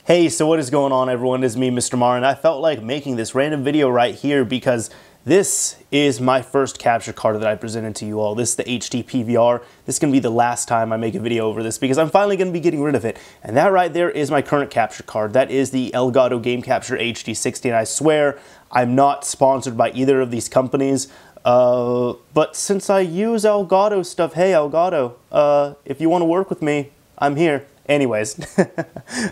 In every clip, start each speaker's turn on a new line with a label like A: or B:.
A: Hey, so what is going on, everyone? It's me, Mr. Mar, and I felt like making this random video right here because this is my first capture card that I presented to you all. This is the HDPVR. This is going to be the last time I make a video over this because I'm finally going to be getting rid of it. And that right there is my current capture card. That is the Elgato Game Capture HD60, and I swear I'm not sponsored by either of these companies. But since I use Elgato stuff, hey Elgato, if you want to work with me, I'm here. Anyways,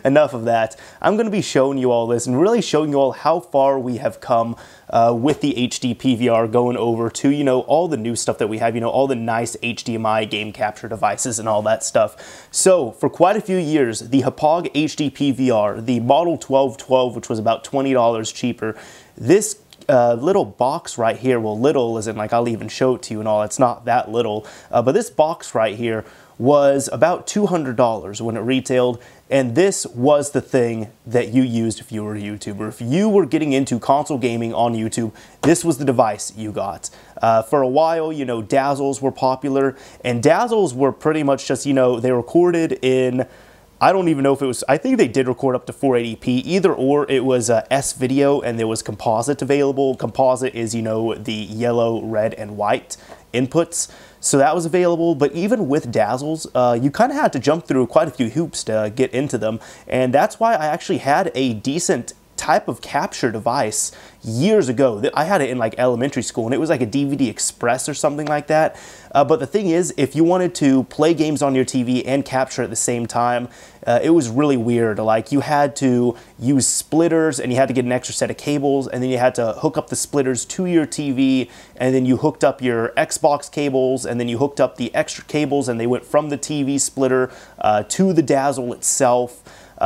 A: enough of that. I'm going to be showing you all this and really showing you all how far we have come with the HDPVR, going over to, all the new stuff that we have, all the nice HDMI game capture devices and all that stuff. So, for quite a few years, the Hauppauge HDPVR, the Model 1212, which was about $20 cheaper, this little box right here, well, little as in like I'll even show it to you and all, it's not that little, but this box right here was about $200 when it retailed, and this was the thing that you used if you were a YouTuber. If you were getting into console gaming on YouTube, this was the device you got. For a while, Dazzles were popular, and Dazzles were pretty much just, they recorded in, I don't even know if it was, I think they did record up to 480p, either or it was S-Video and there was composite available. Composite is, the yellow, red, and white inputs. So that was available, but even with Dazzles, you kind of had to jump through quite a few hoops to get into them, and that's why I actually had a decent type of capture device years ago. I had it in like elementary school, and it was like a DVD Express or something like that. But the thing is, if you wanted to play games on your TV and capture at the same time, it was really weird. Like, you had to use splitters, and you had to get an extra set of cables, and then you had to hook up the splitters to your TV, and then you hooked up your Xbox cables, and then you hooked up the extra cables, and they went from the TV splitter to the Dazzle itself.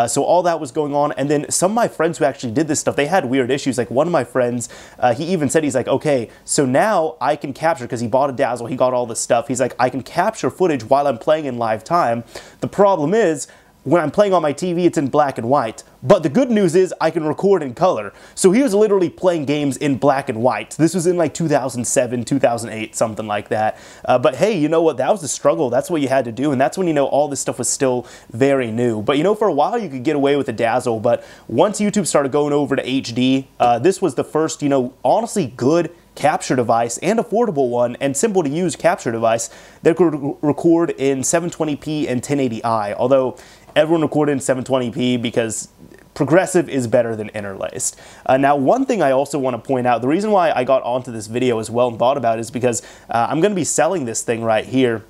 A: So all that was going on, and then some of my friends who actually did this stuff, they had weird issues. Like, one of my friends, he even said, he's like, okay, so now I can capture, because he bought a Dazzle, he got all this stuff. He's like, I can capture footage while I'm playing in live time. The problem is, when I'm playing on my TV, it's in black and white. But the good news is I can record in color. So he was literally playing games in black and white. This was in like 2007, 2008, something like that. But hey, you know what? That was the struggle. That's what you had to do. And that's when, all this stuff was still very new. But, for a while you could get away with a Dazzle. But once YouTube started going over to HD, this was the first, honestly good capture device, and affordable one, and simple to use capture device that could record in 720p and 1080i, although everyone recorded in 720p because progressive is better than interlaced. Now, one thing I also want to point out, the reason why I got onto this video as well and thought about it is because I'm going to be selling this thing right here.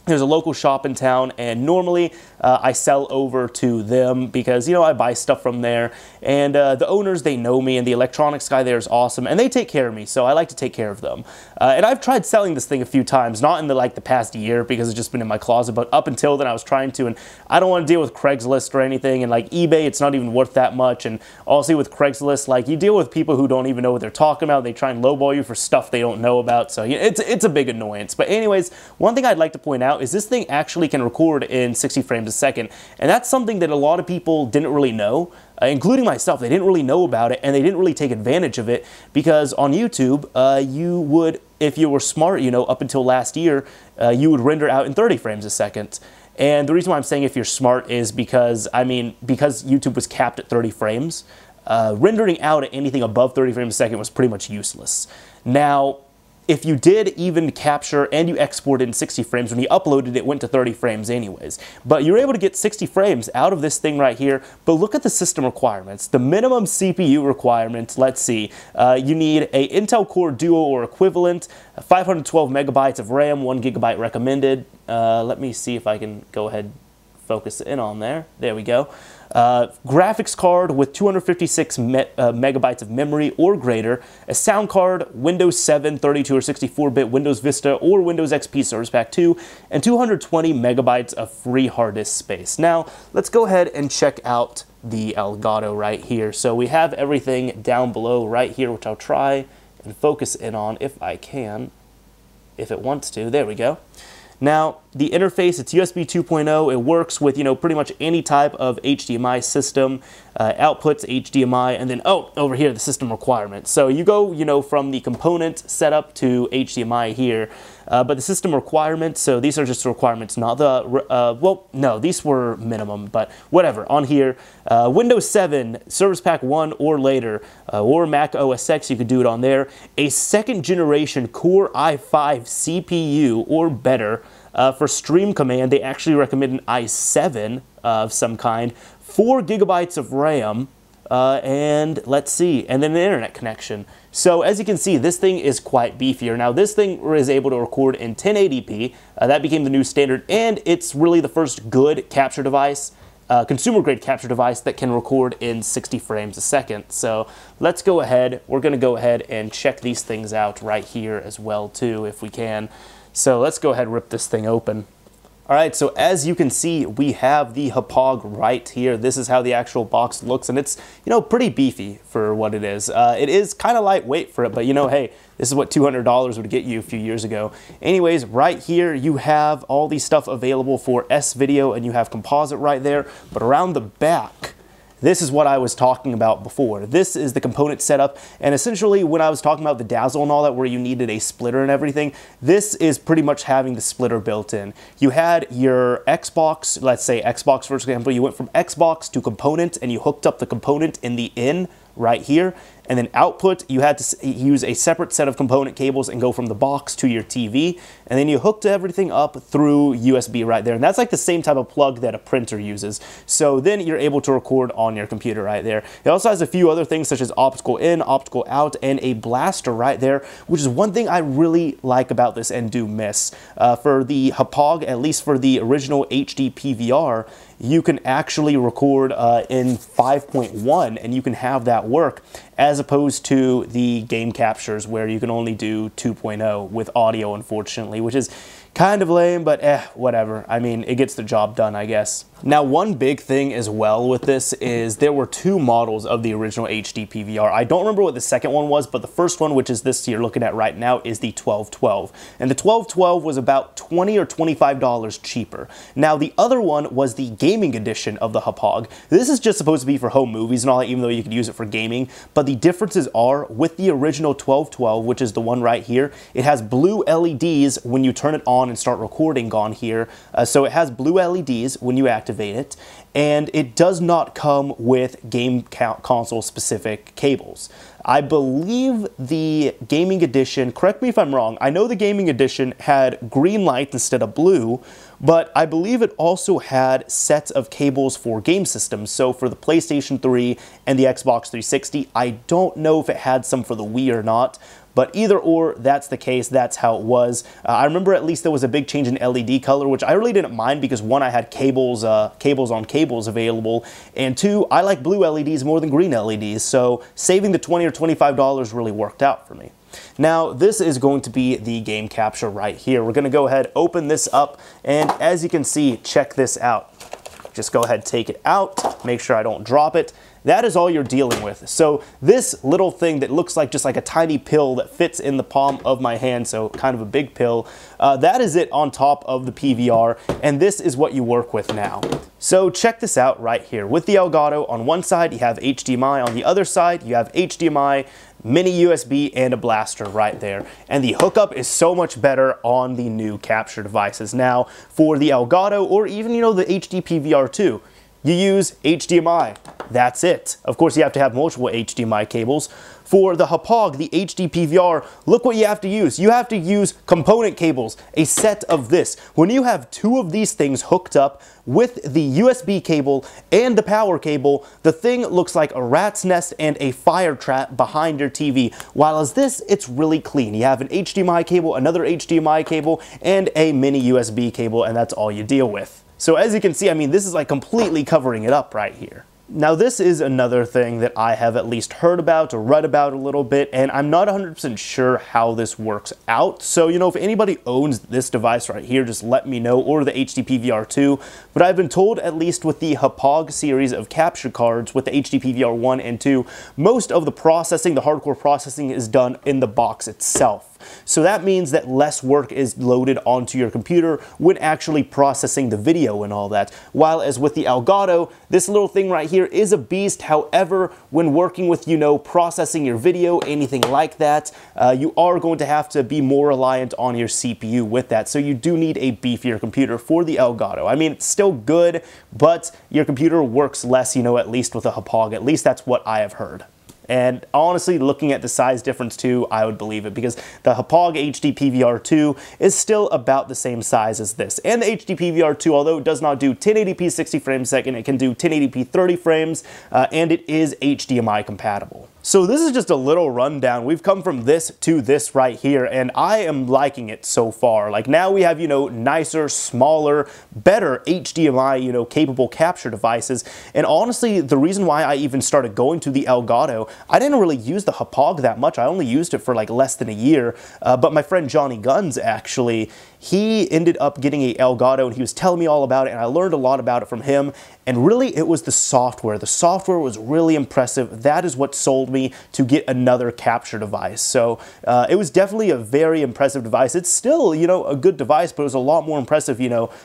A: There's a local shop in town, and normally I sell over to them because, I buy stuff from there, and the owners, they know me, and the electronics guy there is awesome, and they take care of me, so I like to take care of them. And I've tried selling this thing a few times, not in the past year because it's just been in my closet, but up until then I was trying to, and I don't want to deal with Craigslist or anything, and like eBay, it's not even worth that much, and also with Craigslist, like, you deal with people who don't even know what they're talking about. They try and lowball you for stuff they don't know about, so it's a big annoyance. But anyways, one thing I'd like to point out is this thing actually can record in 60 frames a second, and that's something that a lot of people didn't really know, including myself. They didn't really know about it, and they didn't really take advantage of it, because on YouTube, you would, if you were smart, up until last year, you would render out in 30 frames a second. And the reason why I'm saying if you're smart is because, because YouTube was capped at 30 frames, rendering out at anything above 30 frames a second was pretty much useless. Now, if you did even capture and you exported in 60 frames, when you uploaded it, it went to 30 frames anyways. But you're able to get 60 frames out of this thing right here. But look at the system requirements. The minimum CPU requirement, let's see, you need a Intel Core Duo or equivalent, 512 megabytes of RAM, 1 gigabyte recommended. Let me see if I can go ahead and focus in on there. There we go. Graphics card with 256 megabytes of memory or greater, a sound card, Windows 7, 32 or 64-bit, Windows Vista or Windows XP Service Pack 2, and 220 megabytes of free hard disk space. Now, let's go ahead and check out the Elgato right here. So we have everything down below right here, which I'll try and focus in on if I can, if it wants to. There we go. Now, the interface, it's USB 2.0. It works with, you know, pretty much any type of HDMI system. Outputs HDMI, and then, oh, over here, the system requirements. So you go, you know, from the component setup to HDMI here, but the system requirements, so these are just the requirements, not the, well, no, these were minimum, but whatever. On here, Windows 7, Service Pack 1 or later, or Mac OS X, you could do it on there. A second generation Core i5 CPU or better. For Stream Command, they actually recommend an i7 of some kind, 4 gigabytes of RAM, and let's see, and then an internet connection. So as you can see, this thing is quite beefier. Now this thing is able to record in 1080p, that became the new standard, and it's really the first good capture device, consumer-grade capture device that can record in 60 frames a second. So let's go ahead, we're going to go ahead and check these things out right here as well too, if we can. So let's go ahead and rip this thing open. All right, so as you can see, we have the HPOG right here. This is how the actual box looks, and it's, you know, pretty beefy for what it is. It is kind of lightweight for it, but you know, hey, this is what $200 would get you a few years ago. Anyways, right here, you have all the stuff available for S-Video, and you have composite right there, but around the back, this is what I was talking about before. This is the component setup, and essentially when I was talking about the dazzle and all that, where you needed a splitter and everything, this is pretty much having the splitter built in. You had your Xbox, let's say Xbox for example, you went from Xbox to component and you hooked up the component in the in right here, and then output, you had to use a separate set of component cables and go from the box to your TV, and then you hooked everything up through USB right there, and that's like the same type of plug that a printer uses. So then you're able to record on your computer right there. It also has a few other things such as optical in, optical out, and a blaster right there, which is one thing I really like about this and do miss. For the HPOG, at least for the original HDPVR, you can actually record in 5.1 and you can have that work, as opposed to the game captures where you can only do 2.0 with audio, unfortunately, which is kind of lame, but whatever. I mean, it gets the job done, I guess. Now, one big thing as well with this is there were 2 models of the original HDPVR. I don't remember what the second one was, but the first one, which is this you're looking at right now, is the 1212. And the 1212 was about $20 or $25 cheaper. Now, the other one was the gaming edition of the HPOG. This is just supposed to be for home movies and all that, even though you could use it for gaming. But the differences are, with the original 1212, which is the one right here, it has blue LEDs when you turn it on and start recording on here. So it has blue LEDs when you activate it, and it does not come with game console specific cables. I believe the gaming edition, correct me if I'm wrong, I know the gaming edition had green light instead of blue, but I believe it also had sets of cables for game systems. So for the PlayStation 3 and the Xbox 360, I don't know if it had some for the Wii or not, but either or, that's the case, that's how it was. I remember at least there was a big change in LED color, which I really didn't mind because one, I had cables on cables available, and two, I like blue LEDs more than green LEDs, so saving the $20 or $25 really worked out for me. Now, this is going to be the game capture right here. We're gonna go ahead, open this up, and as you can see, check this out. Just go ahead, take it out, make sure I don't drop it. That is all you're dealing with. So this little thing that looks like just like a tiny pill that fits in the palm of my hand, so kind of a big pill, that is it on top of the PVR, and this is what you work with now. So check this out right here. With the Elgato, on one side you have HDMI, on the other side you have HDMI, mini USB, and a blaster right there. And the hookup is so much better on the new capture devices. Now, for the Elgato, or even, the HDPVR2, you use HDMI. That's it. Of course, you have to have multiple HDMI cables. For the HPOG, the HDPVR, look what you have to use. You have to use component cables, a set of this. When you have 2 of these things hooked up with the USB cable and the power cable, the thing looks like a rat's nest and a fire trap behind your TV. While as this, it's really clean. You have an HDMI cable, another HDMI cable, and a mini USB cable, and that's all you deal with. So as you can see, I mean, this is like completely covering it up right here. Now, this is another thing that I have at least heard about or read about a little bit, and I'm not 100% sure how this works out. So, if anybody owns this device right here, just let me know, or the HDPVR2. But I've been told, at least with the HPOG series of capture cards, with the HDPVR 1 and 2, most of the processing, the hardcore processing, is done in the box itself. So that means that less work is loaded onto your computer when actually processing the video and all that. While as with the Elgato, this little thing right here is a beast. However, when working with, processing your video, anything like that, you are going to have to be more reliant on your CPU with that. So you do need a beefier computer for the Elgato. I mean, it's still good, but your computer works less, at least with a Hauppauge. At least that's what I have heard. And honestly, looking at the size difference too, I would believe it, because the Hauppauge HDPVR2 is still about the same size as this. And the HDPVR2, although it does not do 1080p 60 frames a second, it can do 1080p 30 frames, and it is HDMI compatible. So this is just a little rundown. We've come from this to this right here, and I am liking it so far. Like now we have, nicer, smaller, better HDMI, capable capture devices. And honestly, the reason why I even started going to the Elgato, I didn't really use the Hauppauge that much. I only used it for like less than a year. But my friend Johnny Guns, actually, he ended up getting a Elgato, and he was telling me all about it, and I learned a lot about it from him. And really, it was the software. The software was really impressive. That is what sold me to get another capture device. So it was definitely a very impressive device. It's still, a good device, but it was a lot more impressive,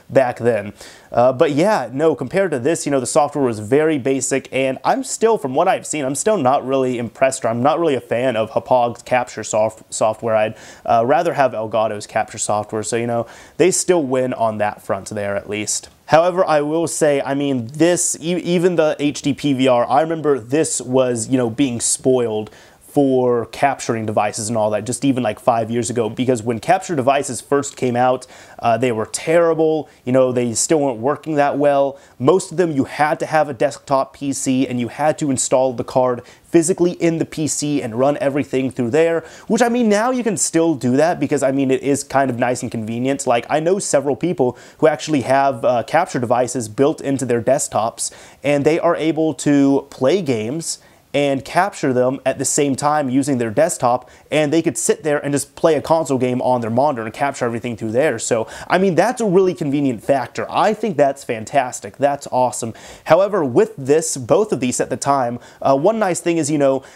A: back then. But yeah, no, compared to this, the software was very basic, and I'm still, from what I've seen, I'm still not really impressed, or I'm not really a fan of Hauppauge's capture software. I'd rather have Elgato's capture software. So, they still win on that front there, at least. However, I will say, I mean, this, even the HD PVR, I remember this was, being spoiled for capturing devices and all that, just even like 5 years ago, because when capture devices first came out, they were terrible. They still weren't working that well. Most of them, you had to have a desktop PC, and you had to install the card physically in the PC and run everything through there, which, I mean, now you can still do that, because, I mean, it is kind of nice and convenient. Like, I know several people who actually have capture devices built into their desktops, and they are able to play games and capture them at the same time using their desktop, and they could sit there and just play a console game on their monitor and capture everything through there. So, I mean, that's a really convenient factor. I think that's fantastic. That's awesome. However, with this, both of these at the time, one nice thing is,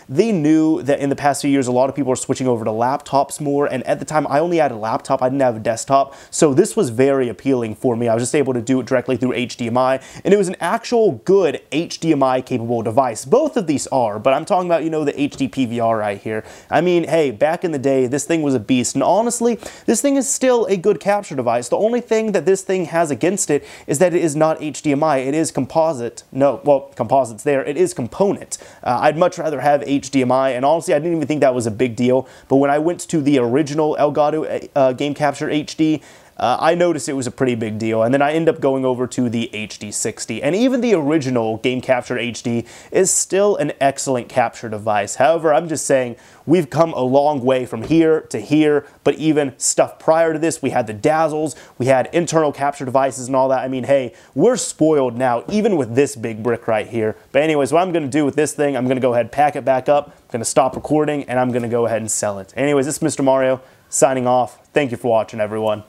A: they knew that in the past few years, a lot of people are switching over to laptops more, and at the time, I only had a laptop. I didn't have a desktop, so this was very appealing for me. I was just able to do it directly through HDMI, and it was an actual good HDMI-capable device. Both of these are, but I'm talking about, the HD PVR right here. I mean, hey, back in the day, this thing was a beast, and honestly, this thing is still a good capture device. The only thing that this thing has against it is that it is not HDMI. It is composite. No, well, composite's there. It is component. I'd much rather have HDMI, and honestly, I didn't even think that was a big deal, but when I went to the original Elgato Game Capture HD, I noticed it was a pretty big deal, and then I end up going over to the HD60, and even the original Game Capture HD is still an excellent capture device. However, I'm just saying, we've come a long way from here to here, but even stuff prior to this, we had the Dazzles, we had internal capture devices and all that. I mean, hey, we're spoiled now, even with this big brick right here. But anyways, what I'm going to do with this thing, I'm going to go ahead and pack it back up, I'm going to stop recording, and I'm going to go ahead and sell it. Anyways, this is Mr. Mario, signing off. Thank you for watching, everyone.